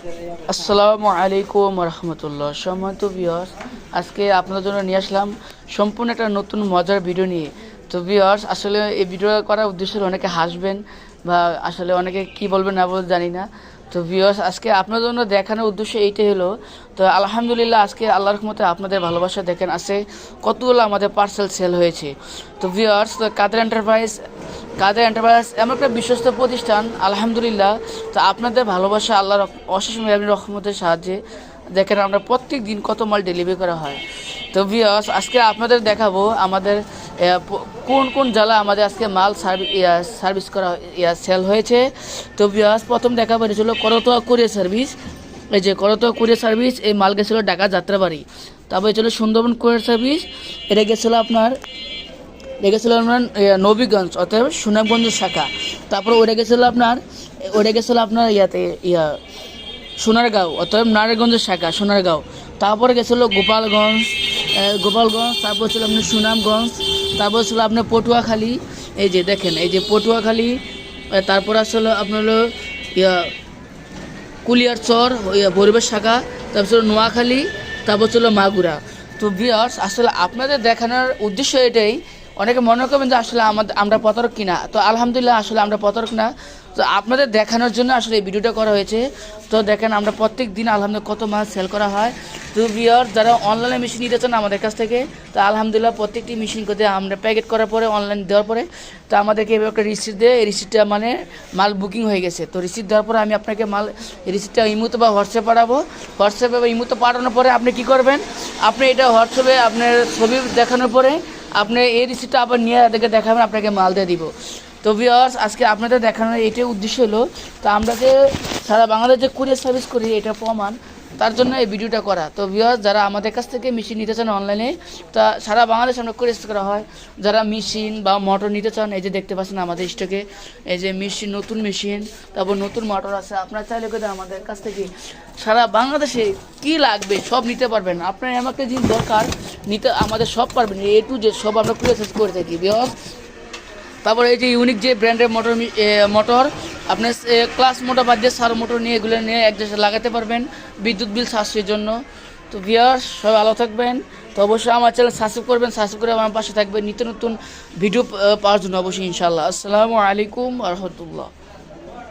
আসসালামু আলাইকুম রহমতুল্লাহ। সম্মানিত ভিউয়ার্স, আজকে আপনাদের জন্য নিয়ে আসলাম সম্পূর্ণ একটা নতুন মজার ভিডিও নিয়ে। তো ভিউয়ার্স, আসলে এই ভিডিও করার উদ্দেশ্য হলো অনেকে হাসবেন বা আসলে অনেকে কি বলবেন না বলবেন জানি না। তো ভিউয়ার্স, আজকে আপনাদের জন্য দেখানোর উদ্দেশ্য এইটাই হলো। তো আলহামদুলিল্লাহ, আজকে আল্লাহর রহমতে আপনাদের ভালোবাসা দেখেন আছে কতগুলো আমাদের পার্সেল সেল হয়েছে। তো ভিউয়ার্স, তো কাদের এন্টারপ্রাইজ এমন একটা বিশ্বস্ত প্রতিষ্ঠান, আলহামদুলিল্লাহ। তো আপনাদের ভালোবাসা আল্লাহর অশেষ মেহরবানি রহমতের সাহায্যে দেখেন আমরা প্রত্যেক দিন কত মাল ডেলিভারি করা হয়। তো ভিউয়ার্স, আজকে আপনাদের দেখাবো আমাদের কোন কোন জেলা আমাদের আজকে মাল সার্ভিস করা সেল হয়েছে। তো ভিউয়ার্স, প্রথম দেখাবো এটা ছিল করতোয়া কুরিয়ার সার্ভিস। এই যে করতোয়া কুরিয়ার সার্ভিস, এই মাল গেছিলো ঢাকা যাত্রাবাড়ি। তারপরে ছিল সুন্দরবন কুরিয়ার সার্ভিস, এটা গেছিলো আপনার নবীগঞ্জ অর্থাৎ সুনামগঞ্জের শাখা। তারপর ওটা গেছিলো আপনার সোনারগাঁও অর্থাৎ নারায়ণগঞ্জের শাখা সোনারগাঁও। তারপরে গেছিলো গোপালগঞ্জ। তারপর ছিল আপনার সুনামগঞ্জ। তারপর ছিল আপনার পটুয়াখালী। এই যে দেখেন, এই যে পটুয়াখালী। তারপর আসলে আপনার হলো কুলিয়ারচর পরিবেশ শাখা। তারপর ছিল নোয়াখালী। তারপর ছিল মাগুরা। তো ভিউয়ার্স, আসলে আপনাদের দেখানোর উদ্দেশ্য এটাই। অনেকে মনে করবেন যে আসলে আমরা প্রতারক কিনা। তো আলহামদুলিল্লাহ, আসলে আমরা প্রতারক না। তো আপনাদের দেখানোর জন্য আসলে এই ভিডিওটা করা হয়েছে। তো দেখেন আমরা প্রত্যেক দিন আলহামদুলিল্লাহ কত মাল সেল করা হয়। তো ভিউয়ার্স, যারা অনলাইনে মেশিন নিতে চান আমাদের কাছ থেকে, তো আলহামদুলিল্লাহ প্রত্যেকটি মেশিন করতে আমরা প্যাকেট করার পরে অনলাইন দেওয়ার পরে তো আমাদেরকে এভাবে একটা রিসিপ্ট দেয়। এই রিসিপ্টটা মানে মাল বুকিং হয়ে গেছে। তো রিসিপ্ট দেওয়ার পরে আমি আপনাকে রিসিপ্টটা ইমোতে বা হোয়াটসঅ্যাপে পাঠাবো। হোয়াটসঅ্যাপে বা ইমোতে পাঠানোর পরে আপনি কী করবেন, আপনি এটা হোয়াটসঅ্যাপে আপনার ছবি দেখানোর পরে আপনি এই রিসিপ্টটা আবার নিয়ে এদেরকে দেখাবেন, আপনাকে মাল দিয়ে দিব। তো ভিউয়ার্স, আজকে আপনাদের দেখানোর এইটাই উদ্দেশ্য হলো। তো আমরা যে সারা বাংলাদেশ যে কুরিয়ার সার্ভিস করি এটা প্রমাণ, তার জন্য এই ভিডিওটা করা। তো ভিউয়ার্স, যারা আমাদের কাছ থেকে মেশিন নিতে চান অনলাইনে, তা সারা বাংলাদেশ আমরা কুরিয়ার করা হয়। যারা মেশিন বা মোটর নিতে চান, এই যে দেখতে পাচ্ছেন আমাদের স্টকে এই যে মেশিন, নতুন মেশিন, তারপর নতুন মোটর আছে। আপনারা চাইলে করে আমাদের কাছ থেকে সারা বাংলাদেশে কি লাগবে সব নিতে পারবেন। আপনার আমাকে জিনিস দরকার নিতে আমাদের সব পারবেন, টু জেড সব আমরা কুরিয়ার সার্ভিস করে থাকি ভিউয়ার্স। তারপর এই যে ইউনিক যে ব্র্যান্ডের মোটর আপনি ক্লাস মোটর বাদ দিয়ে সার মোটর নিয়ে এগুলো নিয়ে এক দেশে লাগাতে পারবেন বিদ্যুৎ বিল সাশ্রয়ের জন্য। তো ভিউয়ার্স, সবাই ভালো থাকবেন। তো অবশ্যই আমার চ্যানেল সাবস্ক্রাইব করবেন, সাবস্ক্রাইব করে আমার পাশে থাকবেন নিত্য নতুন ভিডিও পাওয়ার জন্য অবশ্যই ইনশাআল্লাহ। আসসালামু আলাইকুম রহমতুল্লাহ।